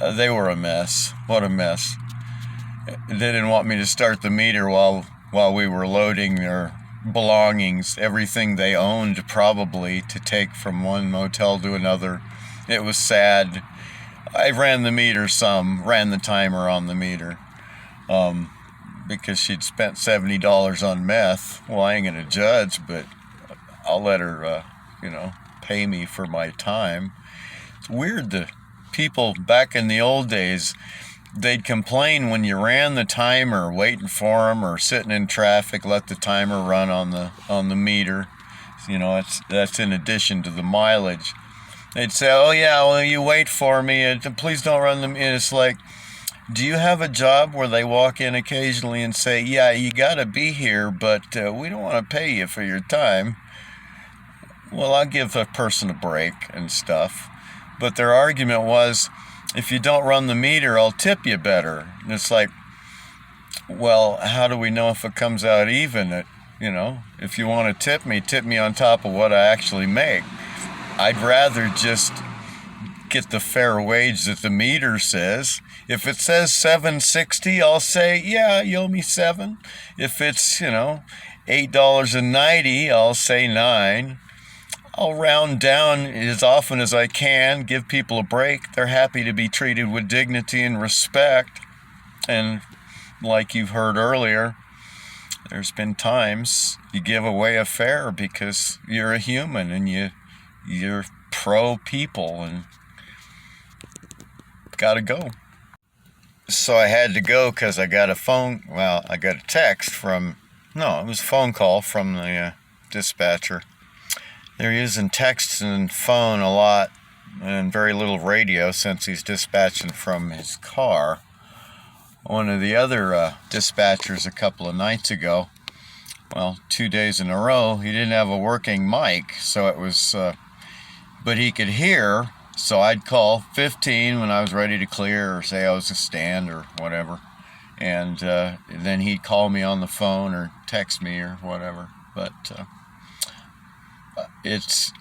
They were a mess. What a mess. They didn't want me to start the meter while we were loading their belongings, everything they owned probably, to take from one motel to another. It was sad. I ran the timer on the meter, because she'd spent $70 on meth. Well, I ain't gonna judge, but I'll let her, pay me for my time. It's weird, the people back in the old days, they'd complain when you ran the timer, waiting for them, or sitting in traffic, let the timer run on the meter. That's in addition to the mileage. They'd say, "Oh yeah, well you wait for me, and please don't run them." And it's like, do you have a job where they walk in occasionally and say, "Yeah, you gotta be here, but we don't want to pay you for your time"? Well, I'll give a person a break and stuff. But their argument was, if you don't run the meter, I'll tip you better. And it's like, well, how do we know if it comes out even? If you want to tip me on top of what I actually make. I'd rather just get the fair wage that the meter says. If it says $7.60, I'll say, yeah, you owe me $7. If it's, $8.90, I'll say $9. I'll round down as often as I can, give people a break. They're happy to be treated with dignity and respect. And like you've heard earlier, there's been times you give away a fare because you're a human and you're pro people and gotta go. So I had to go because I got a text from, no, it was a phone call from the dispatcher. They're using text and phone a lot and very little radio since he's dispatching from his car. One of the other dispatchers a couple of nights ago, 2 days in a row, he didn't have a working mic, so it was, but he could hear, so I'd call 15 when I was ready to clear or say I was a stand or whatever, and then he'd call me on the phone or text me or whatever. But it's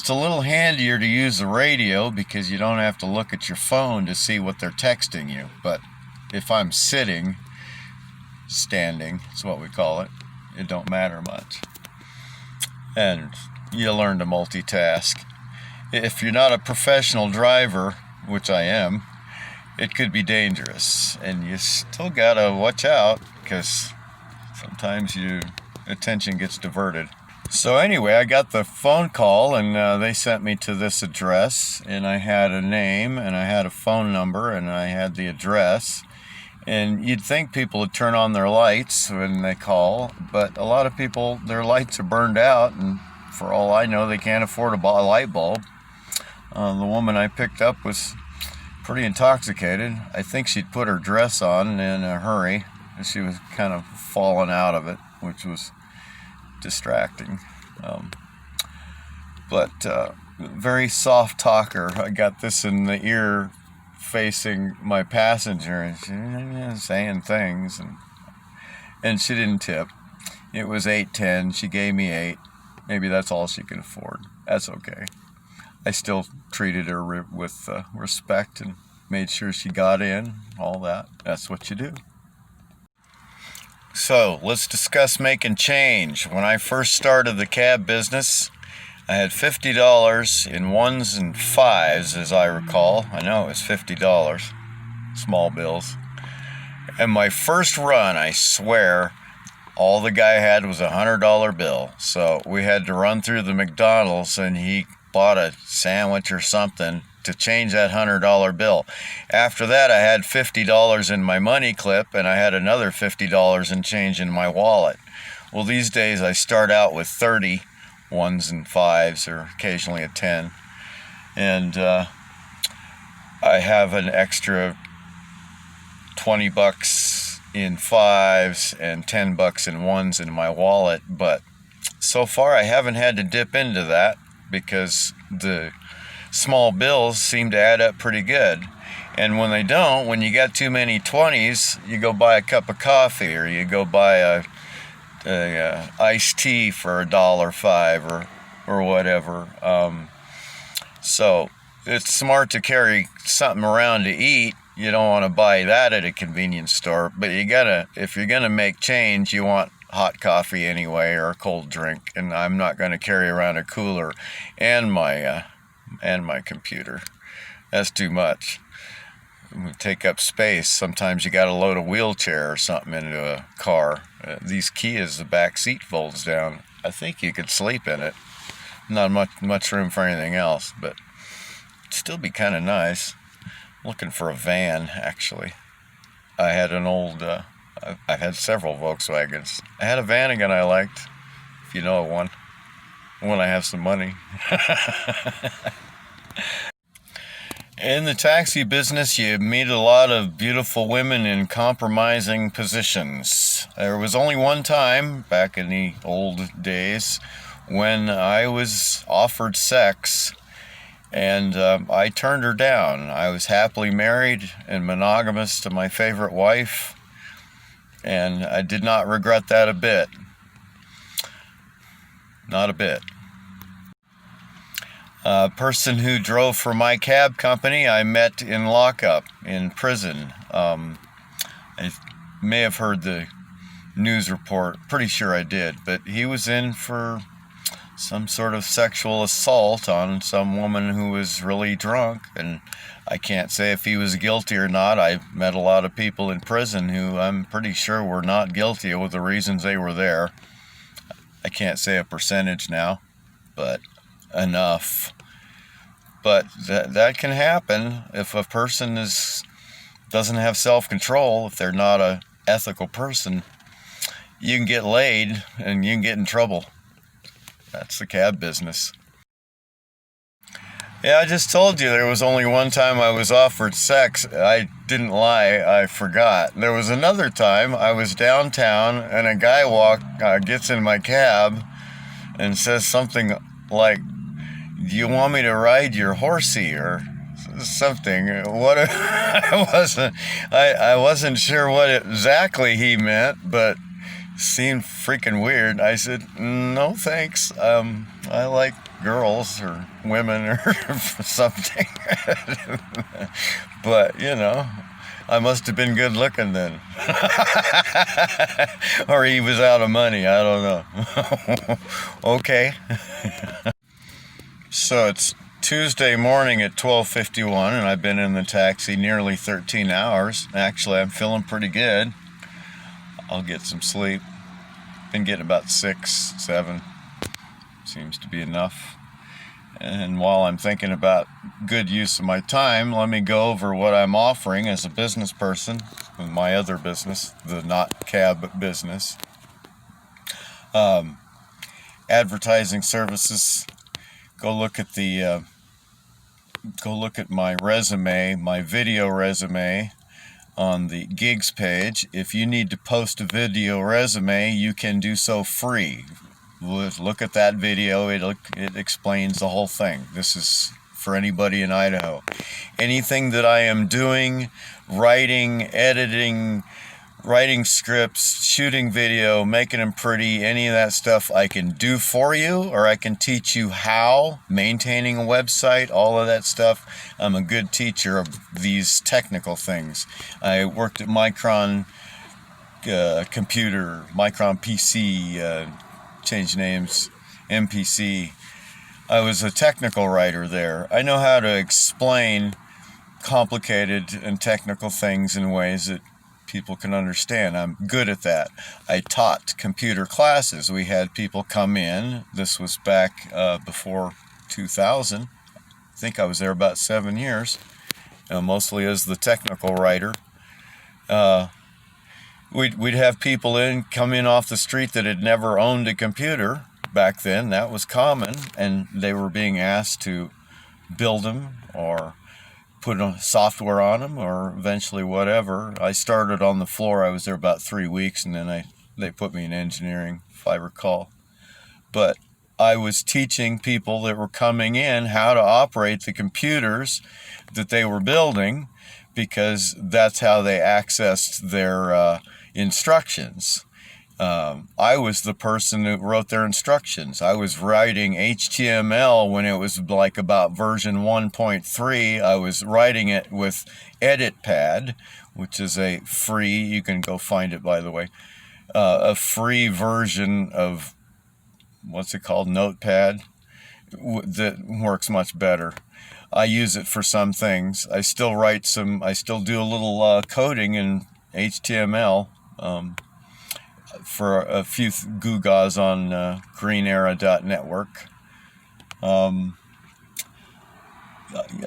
a little handier to use the radio because you don't have to look at your phone to see what they're texting you. But if I'm standing is what we call it, it don't matter much. And you learn to multitask. If you're not a professional driver, which I am, it could be dangerous, and you still gotta watch out because sometimes your attention gets diverted. So anyway, I got the phone call, and they sent me to this address, and I had a name, and I had a phone number, and I had the address. And you'd think people would turn on their lights when they call, but a lot of people, their lights are burned out, and for all I know, they can't afford a light bulb. The woman I picked up was pretty intoxicated. I think she'd put her dress on in a hurry, and she was kind of falling out of it, which was distracting. But very soft talker. I got this in the ear facing my passenger, and she saying things, and she didn't tip. It was $8.10. She gave me $8. Maybe that's all she could afford. That's okay. I still treated her with respect and made sure she got in, all that. That's what you do. So let's discuss making change. When I first started the cab business, I had $50 in ones and fives, as I recall. I know it was $50, small bills. And my first run, I swear, all the guy had was a $100 bill. So we had to run through the McDonald's, and he bought a sandwich or something to change that $100 bill. After that, I had $50 in my money clip, and I had another $50 in change in my wallet. Well, these days I start out with 30 ones and fives, or occasionally a 10, and I have an extra $20 in fives and $10 in ones in my wallet. But so far I haven't had to dip into that because the small bills seem to add up pretty good. And when they don't, when you got too many 20s, you go buy a cup of coffee, or you go buy a iced tea for $1.05 or whatever. So it's smart to carry something around to eat. You don't want to buy that at a convenience store, but if you're gonna make change, you want hot coffee anyway, or a cold drink. And I'm not going to carry around a cooler and my computer. That's too much. It would take up space. Sometimes you got to load a wheelchair or something into a car. These Kias, the back seat folds down. I think you could sleep in it. Not much room for anything else, but it'd still be kind of nice. Looking for a van, actually. I had an old, I've had several Volkswagens. I had a Vanagon I liked, if you know of one, when I have some money. In the taxi business, you meet a lot of beautiful women in compromising positions. There was only one time, back in the old days, when I was offered sex, and I turned her down. I was happily married and monogamous to my favorite wife, and I did not regret that a bit. Not a bit. A person who drove for my cab company I met in lockup, in prison. I may have heard the news report, pretty sure I did, but he was in for some sort of sexual assault on some woman who was really drunk, and I can't say if he was guilty or not. I've met a lot of people in prison who I'm pretty sure were not guilty of the reasons they were there. I can't say a percentage now, but enough. But that can happen if a person doesn't have self-control. If they're not a ethical person, you can get laid and you can get in trouble. That's the cab business. Yeah, I just told you there was only one time I was offered sex. I didn't lie, I forgot. There was another time I was downtown and a guy gets in my cab and says something like, "Do you want me to ride your horsey?" or something. What I wasn't sure what exactly he meant, but seemed freaking weird. I said, "No, thanks. I like girls or women or something." But, I must have been good looking then. Or he was out of money. I don't know. Okay. So it's Tuesday morning at 12:51, and I've been in the taxi nearly 13 hours. Actually, I'm feeling pretty good. I'll get some sleep. Been getting about 6, 7. Seems to be enough. And while I'm thinking about good use of my time, let me go over what I'm offering as a business person with my other business, the not cab business. Advertising services. Go look at my resume, my video resume, on the gigs page. If you need to post a video resume, you can do so free. Look at that video. It explains the whole thing. This is for anybody in Idaho. Anything that I am doing, writing, editing, writing scripts, shooting video, making them pretty, any of that stuff I can do for you, or I can teach you how, maintaining a website, all of that stuff. I'm a good teacher of these technical things. I worked at Micron Computer, Micron PC, changed names, MPC. I was a technical writer there. I know how to explain complicated and technical things in ways that people can understand. I'm good at that. I taught computer classes. We had people come in. This was back before 2000. I think I was there about 7 years, mostly as the technical writer. We'd have people come in off the street that had never owned a computer. Back then, that was common, and they were being asked to build them or put software on them, or eventually whatever. I started on the floor. I was there about 3 weeks, and then they put me in engineering, if I recall. But I was teaching people that were coming in how to operate the computers that they were building, because that's how they accessed their instructions. I was the person that wrote their instructions. I was writing HTML when it was like about version 1.3. I was writing it with EditPad, which is a free, you can go find it by the way, a free version of, what's it called, Notepad, that works much better. I use it for some things. I still do a little coding in HTML. For a few gewgaws on GreenEra.Network.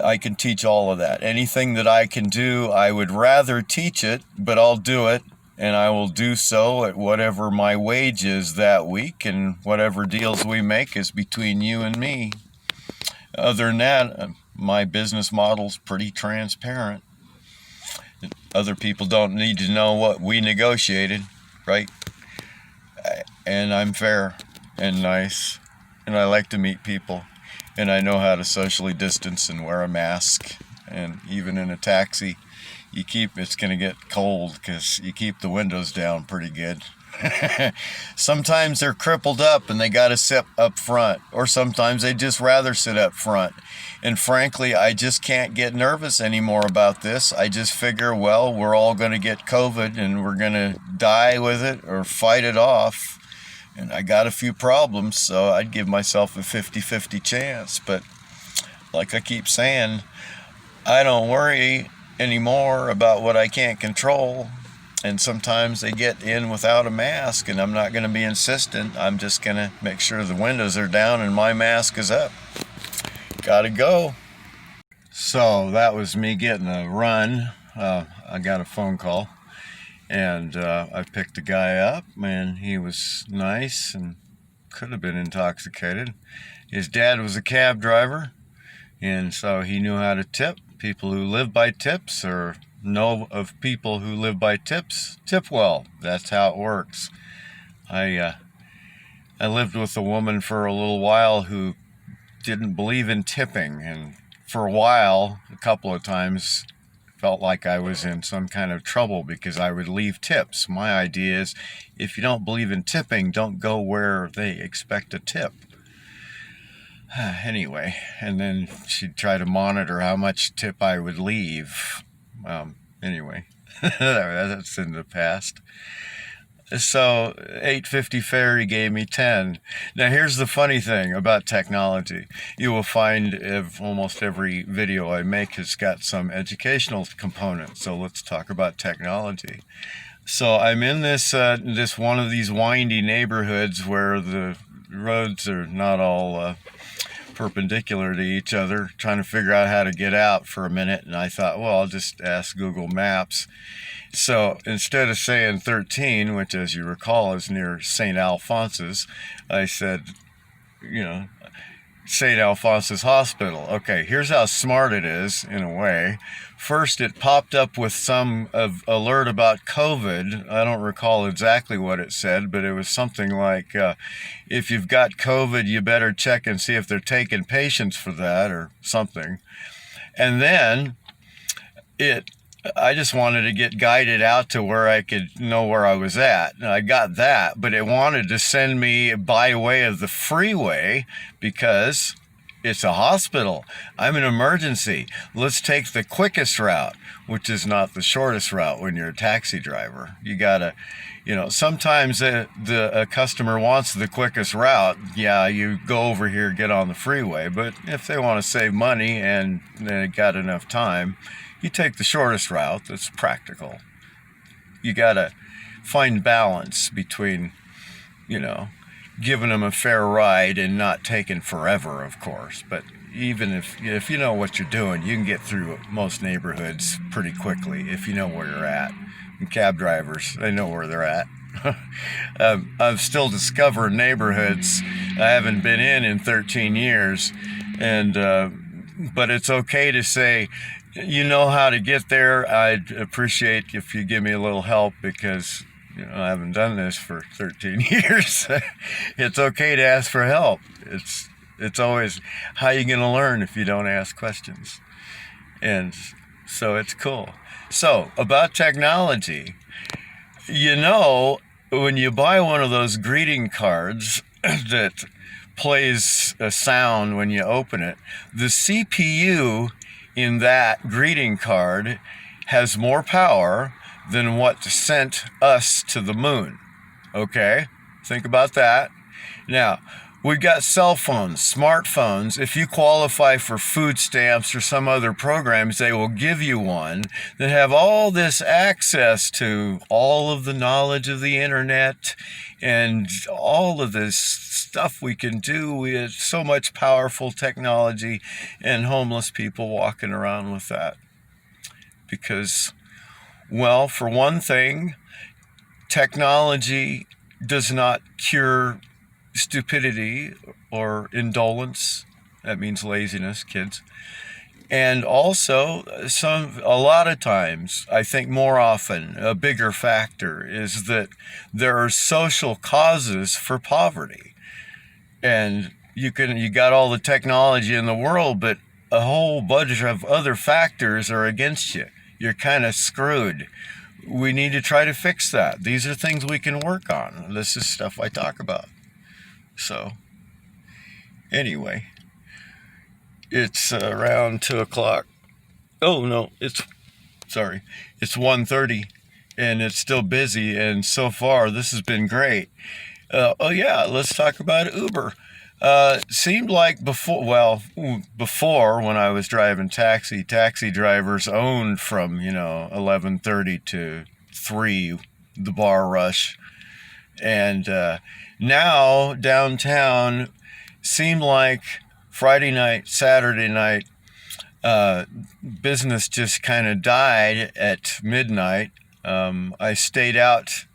I can teach all of that. Anything that I can do, I would rather teach it, but I'll do it, and I will do so at whatever my wage is that week, and whatever deals we make is between you and me. Other than that, my business model's pretty transparent. Other people don't need to know what we negotiated, right? And I'm fair and nice, and I like to meet people, and I know how to socially distance and wear a mask. And even in a taxi, it's going to get cold because you keep the windows down pretty good. Sometimes they're crippled up and they got to sit up front, or sometimes they just rather sit up front. And frankly, I just can't get nervous anymore about this. I just figure, well, we're all going to get COVID and we're going to die with it or fight it off. And I got a few problems, so I'd give myself a 50-50 chance. But like I keep saying, I don't worry anymore about what I can't control. And sometimes they get in without a mask, and I'm not going to be insistent. I'm just going to make sure the windows are down and my mask is up. Gotta go. So that was me getting a run. I got a phone call, and I picked the guy up, and he was nice and could have been intoxicated. His dad was a cab driver, and so he knew how to tip. People who live by tips or know of people who live by tips tip well. That's how it works. I lived with a woman for a little while who didn't believe in tipping, and for a while, a couple of times, felt like I was in some kind of trouble because I would leave tips. My idea is, if you don't believe in tipping, don't go where they expect a tip. Anyway, and then she'd try to monitor how much tip I would leave. Anyway, that's in the past. So $8.50 fare, he gave me 10. Now here's the funny thing about technology. You will find almost every video I make has got some educational component. So let's talk about technology. So I'm in this one of these windy neighborhoods where the roads are not all perpendicular to each other, trying to figure out how to get out for a minute. And I thought, well, I'll just ask Google Maps. So instead of saying 13, which as you recall is near St. Alphonsus, I said, St. Alphonsus Hospital. Okay, here's how smart it is in a way. First, it popped up with some alert about COVID. I don't recall exactly what it said, but it was something like, if you've got COVID, you better check and see if they're taking patients for that or something. And then I just wanted to get guided out to where I could know where I was at. And I got that, but it wanted to send me by way of the freeway because it's a hospital. I'm an emergency. Let's take the quickest route, which is not the shortest route when you're a taxi driver. You gotta, sometimes a customer wants the quickest route. Yeah, you go over here, get on the freeway. But if they want to save money and they got enough time, you take the shortest route that's practical. You gotta find balance between, giving them a fair ride and not taking forever, of course. But even if you know what you're doing, you can get through most neighborhoods pretty quickly if you know where you're at. And cab drivers, they know where they're at. I'm still discovering neighborhoods I haven't been in 13 years, and but it's okay to say, you know how to get there. I'd appreciate if you give me a little help because I haven't done this for 13 years. It's okay to ask for help. It's always, how are you going to learn if you don't ask questions? And so it's cool. So about technology, when you buy one of those greeting cards that plays a sound when you open it, the CPU in that greeting card has more power than what sent us to the moon. Okay? Think about that. Now, we've got cell phones, smartphones. If you qualify for food stamps or some other programs, they will give you one that have all this access to all of the knowledge of the internet and all of this stuff we can do with so much powerful technology, and homeless people walking around with that. Because, well, for one thing, technology does not cure stupidity or indolence. That means laziness, kids. And also, a lot of times, I think more often, a bigger factor is that there are social causes for poverty. And you got all the technology in the world, but a whole bunch of other factors are against you. You're kind of screwed. We need to try to fix that. These are things we can work on. This is stuff I talk about. So, anyway, it's around 2 o'clock. Oh, no, it's 1:30, and it's still busy, and so far, this has been great. Let's talk about Uber. Seemed like before when I was driving taxi drivers owned from 11:30 to 3, the bar rush, and now downtown seemed like Friday night, Saturday night, business just kind of died at midnight. I stayed out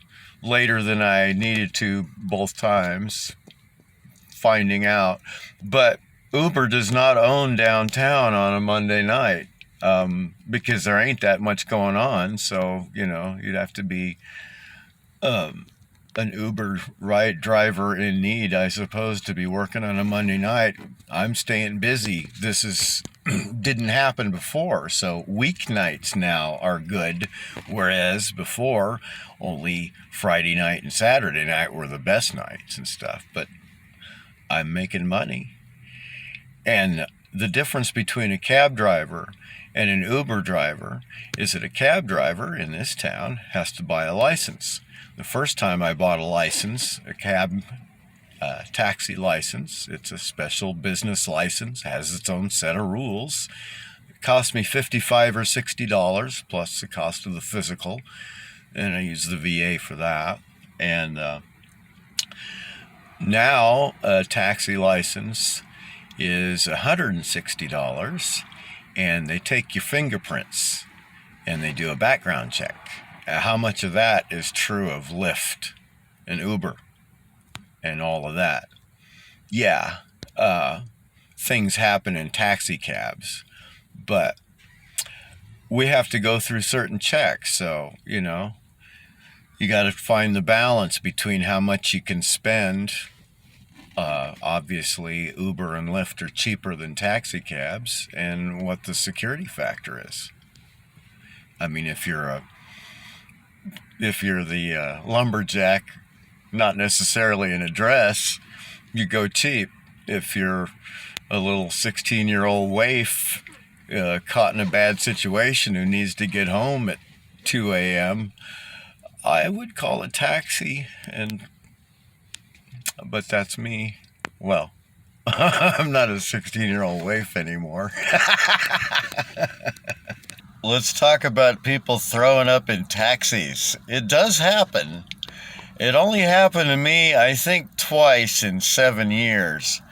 later than I needed to both times, finding out. But Uber does not own downtown on a Monday night because there ain't that much going on. So, you'd have to be an Uber ride driver in need, I suppose, to be working on a Monday night. I'm staying busy. This didn't happen before, so weeknights now are good, whereas before only Friday night and Saturday night were the best nights and stuff. But I'm making money. And the difference between a cab driver and an Uber driver is that a cab driver in this town has to buy a license. The first time I bought a license, a cab taxi license, it's a special business license, has its own set of rules. It cost me $55 or $60 plus the cost of the physical, and I use the VA for that. And now a taxi license is $160, and they take your fingerprints and they do a background check. How much of that is true of Lyft and Uber and all of that? Yeah, things happen in taxi cabs, but we have to go through certain checks. So, you got to find the balance between how much you can spend. Obviously, Uber and Lyft are cheaper than taxi cabs, and what the security factor is. I mean, if you're the lumberjack, not necessarily in a dress, you go cheap. If you're a little 16-year-old waif caught in a bad situation who needs to get home at 2 a.m., I would call a taxi, but that's me. Well, I'm not a 16-year-old waif anymore. Let's talk about people throwing up in taxis. It does happen. It only happened to me, I think, twice in 7 years.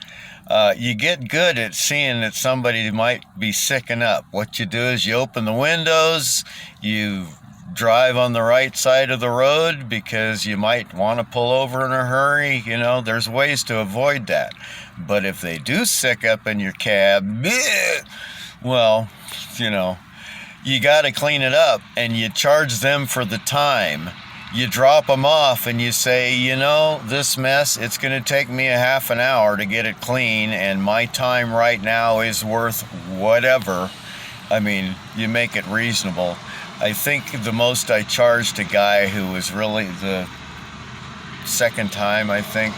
You get good at seeing that somebody might be sicking up. What you do is you open the windows, you drive on the right side of the road because you might want to pull over in a hurry. There's ways to avoid that. But if they do sick up in your cab, well, you got to clean it up, and you charge them for the time. You drop them off and you say, this mess, it's going to take me a half an hour to get it clean, and my time right now is worth whatever. I mean, you make it reasonable. I think the most I charged a guy who was really second time, I think.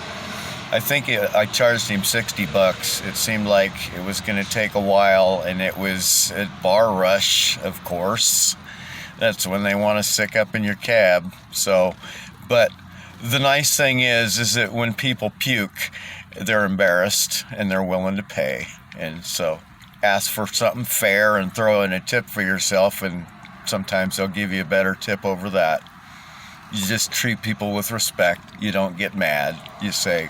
I charged him $60. It seemed like it was going to take a while, and it was at bar rush, of course. That's when they want to sick up in your cab. So, but the nice thing is that when people puke, they're embarrassed and they're willing to pay. And so ask for something fair and throw in a tip for yourself, and sometimes they'll give you a better tip over that. You just treat people with respect. You don't get mad. You say,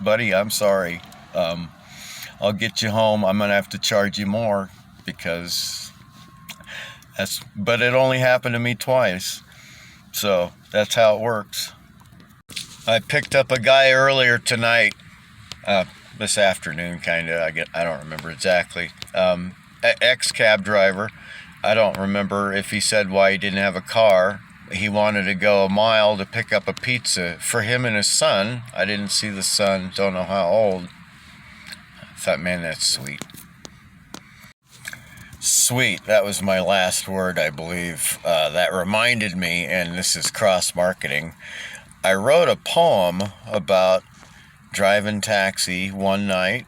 buddy, I'm sorry. I'll get you home. I'm going to have to charge you more because but it only happened to me twice. So that's how it works. I picked up a guy earlier tonight, this afternoon, kind of. I don't remember exactly. Ex-cab driver. I don't remember if he said why he didn't have a car. He wanted to go a mile to pick up a pizza for him and his son. I didn't see the son, don't know how old. I thought, man, that's sweet. Sweet, that was my last word, I believe. That reminded me, and this is cross-marketing, I wrote a poem about driving taxi one night.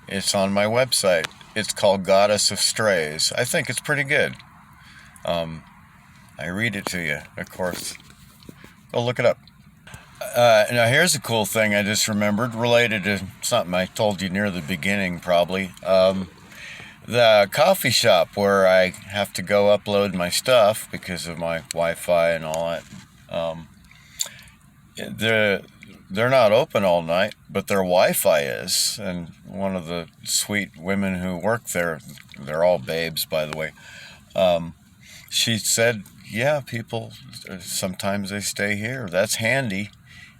It's on my website. It's called Goddess of Strays. I think it's pretty good. I read it to you, of course. Go look it up. Now here's a cool thing I just remembered, related to something I told you near the beginning, probably. The coffee shop where I have to go upload my stuff because of my Wi-Fi and all that. They're not open all night, but their Wi-Fi is. And one of the sweet women who work there, they're all babes, by the way, she said, yeah, people, sometimes they stay here. That's handy.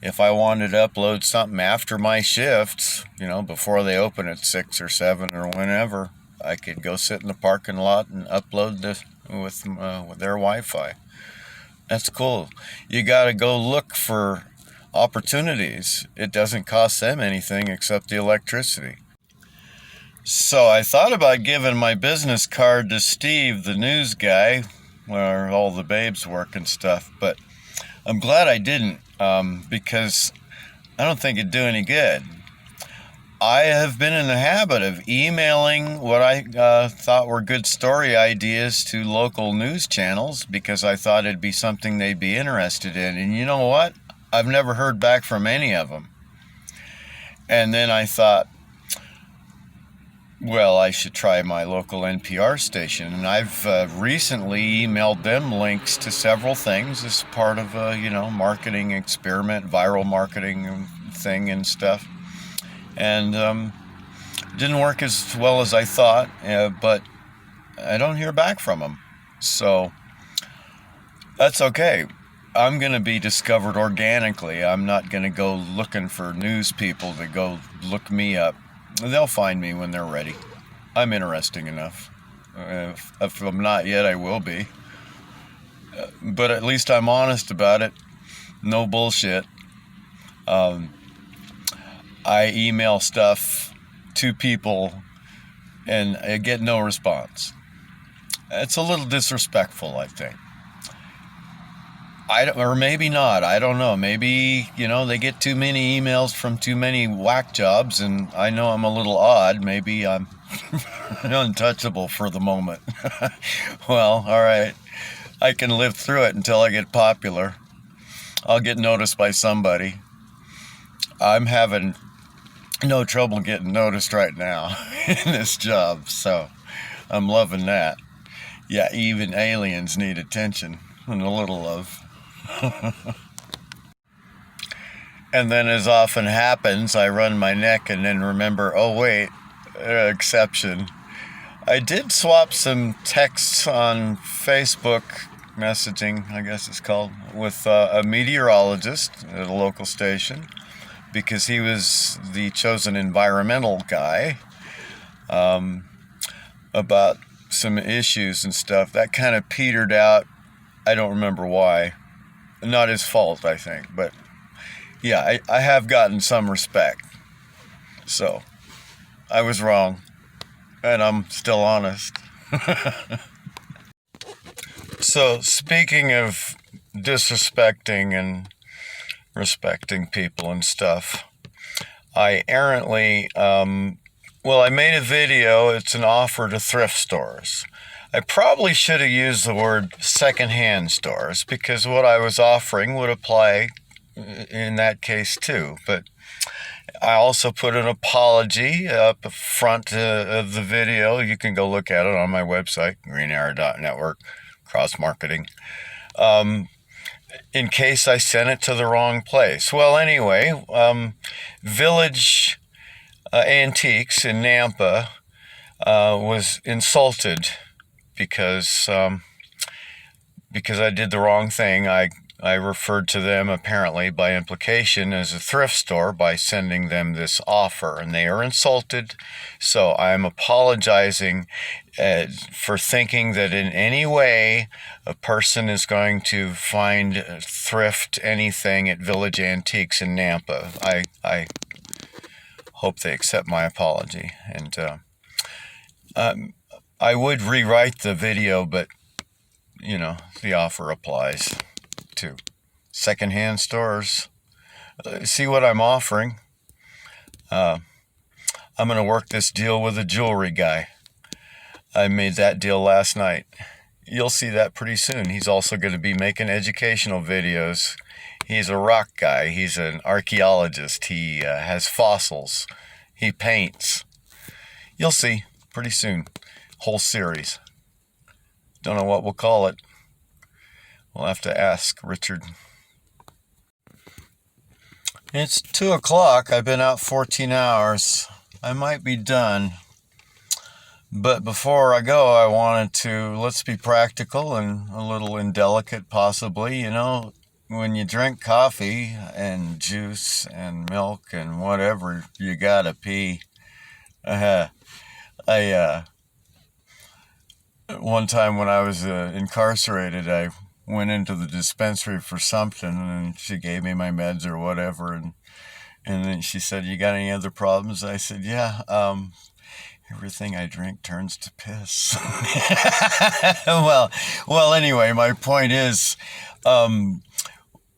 If I wanted to upload something after my shifts, before they open at 6 or 7 or whenever, I could go sit in the parking lot and upload this with their Wi-Fi. That's cool. You got to go look for opportunities. It doesn't cost them anything except the electricity. So I thought about giving my business card to Steve, the news guy, where all the babes work and stuff, but I'm glad I didn't, because I don't think it'd do any good. I have been in the habit of emailing what I thought were good story ideas to local news channels because I thought it'd be something they'd be interested in. And you know what? I've never heard back from any of them. And then I thought, well, I should try my local NPR station. And I've recently emailed them links to several things as part of a, marketing experiment, viral marketing thing and stuff. And didn't work as well as I thought, but I don't hear back from them. So that's okay. I'm going to be discovered organically. I'm not going to go looking for news people to go look me up. They'll find me when they're ready. I'm interesting enough. If I'm not yet, I will be. But at least I'm honest about it. No bullshit. I email stuff to people and I get no response. It's a little disrespectful, I think. Or maybe not. I don't know. Maybe, they get too many emails from too many whack jobs, and I know I'm a little odd. Maybe I'm untouchable for the moment. Well, all right. I can live through it until I get popular. I'll get noticed by somebody. I'm having no trouble getting noticed right now in this job, so I'm loving that. Yeah, even aliens need attention and a little love. And then, as often happens, I run my neck and then remember, oh wait, exception. I did swap some texts on Facebook messaging, I guess it's called, with a meteorologist at a local station, because he was the chosen environmental guy, about some issues and stuff. That kind of petered out. I don't remember why. Not his fault, I think. But yeah, I have gotten some respect. So I was wrong. And I'm still honest. So speaking of disrespecting and respecting people and stuff. I errantly, I made a video. It's an offer to thrift stores. I probably should have used the word secondhand stores because what I was offering would apply in that case too. But I also put an apology up front of the video. You can go look at it on my website, GreenEra.Network, cross-marketing, in case I sent it to the wrong place. Well, anyway, Village Antiques in Nampa was insulted because I did the wrong thing. I referred to them apparently by implication as a thrift store by sending them this offer, and they are insulted. So I'm apologizing for thinking that in any way a person is going to find thrift anything at Village Antiques in Nampa. I hope they accept my apology, and I would rewrite the video, but the offer applies to secondhand stores. See what I'm offering. I'm going to work this deal with a jewelry guy. I made that deal last night. You'll see that pretty soon. He's also going to be making educational videos. He's a rock guy. He's an archaeologist. He has fossils. He paints. You'll see pretty soon. Whole series. Don't know what we'll call it. We'll have to ask Richard. It's 2 o'clock. I've been out 14 hours. I might be done. But before I go, I wanted to, let's be practical and a little indelicate possibly. When you drink coffee and juice and milk and whatever, you gotta pee. One time when I was incarcerated, I went into the dispensary for something, and she gave me my meds or whatever, and then she said, "You got any other problems?" I said, "Yeah, everything I drink turns to piss." Well, anyway, my point is,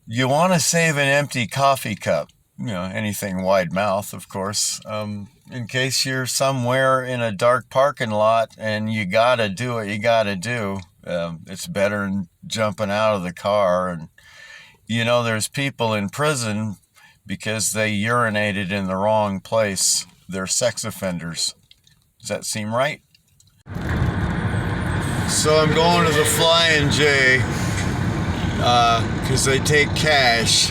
you want to save an empty coffee cup, anything wide mouth, of course, in case you're somewhere in a dark parking lot and you gotta do what you gotta do. It's better than jumping out of the car. And there's people in prison because they urinated in the wrong place. They're sex offenders. Does that seem right? So I'm going to the Flying J because they take cash.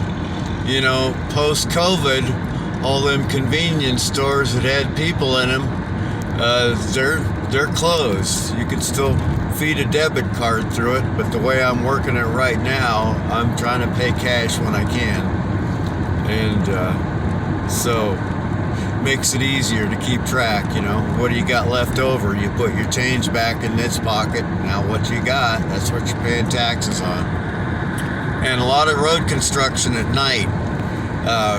Post-COVID, all them convenience stores that had people in them, they're closed. You can still feed a debit card through it, but the way I'm working it right now, I'm trying to pay cash when I can, and so makes it easier to keep track. What do you got left over? You put your change back in this pocket. Now what you got, that's what you're paying taxes on. And a lot of road construction at night.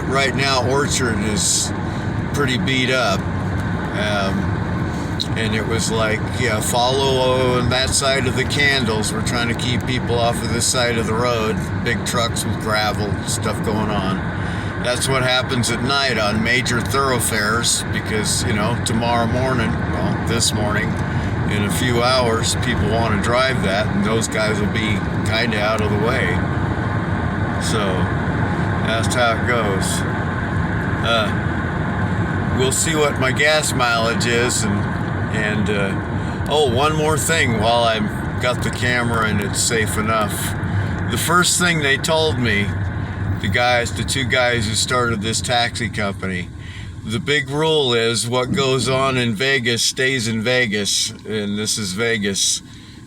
Right now, Orchard is pretty beat up. And it was like, follow on that side of the candles. We're trying to keep people off of this side of the road. Big trucks with gravel, stuff going on. That's what happens at night on major thoroughfares because, tomorrow morning, this morning, in a few hours, people want to drive that, and those guys will be kind of out of the way. So that's how it goes. We'll see what my gas mileage is, and one more thing while I've got the camera and it's safe enough. The first thing they told me, the two guys who started this taxi company, the big rule is what goes on in Vegas stays in Vegas, and this is Vegas.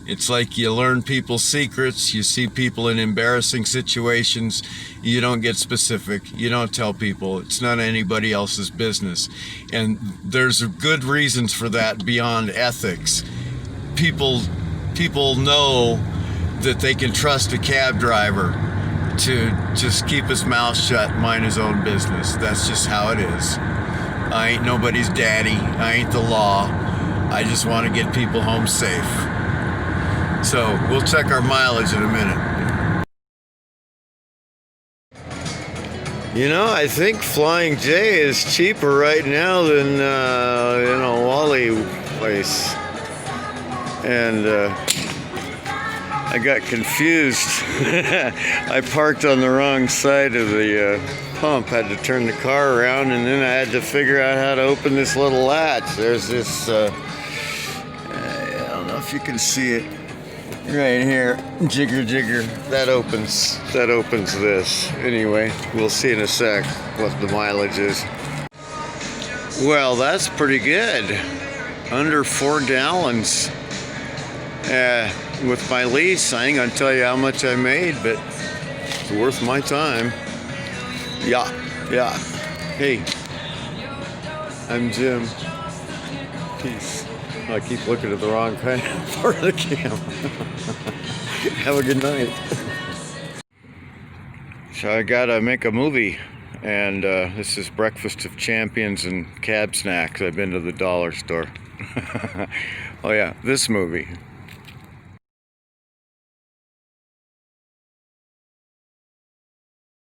It's like you learn people's secrets, you see people in embarrassing situations, you don't get specific, you don't tell people, it's not anybody else's business. And there's good reasons for that beyond ethics. People know that they can trust a cab driver to just keep his mouth shut, mind his own business. That's just how it is. I ain't nobody's daddy, I ain't the law. I just want to get people home safe. So we'll check our mileage in a minute. You know, I think Flying J is cheaper right now than Wally place. And I got confused. I parked on the wrong side of the pump, had to turn the car around, and then I had to figure out how to open this little latch. There's this, I don't know if you can see it right here, jigger, that opens this. Anyway, we'll see in a sec what the mileage is. Well, that's pretty good, under 4 gallons. With my lease, I ain't gonna tell you how much I made, but it's worth my time. Yeah. Hey, I'm Jim. Peace. I keep looking at the wrong kind of part of the camera. Have a good night. So I gotta make a movie, and this is Breakfast of Champions and Cab Snacks. I've been to the dollar store. Oh yeah, this movie.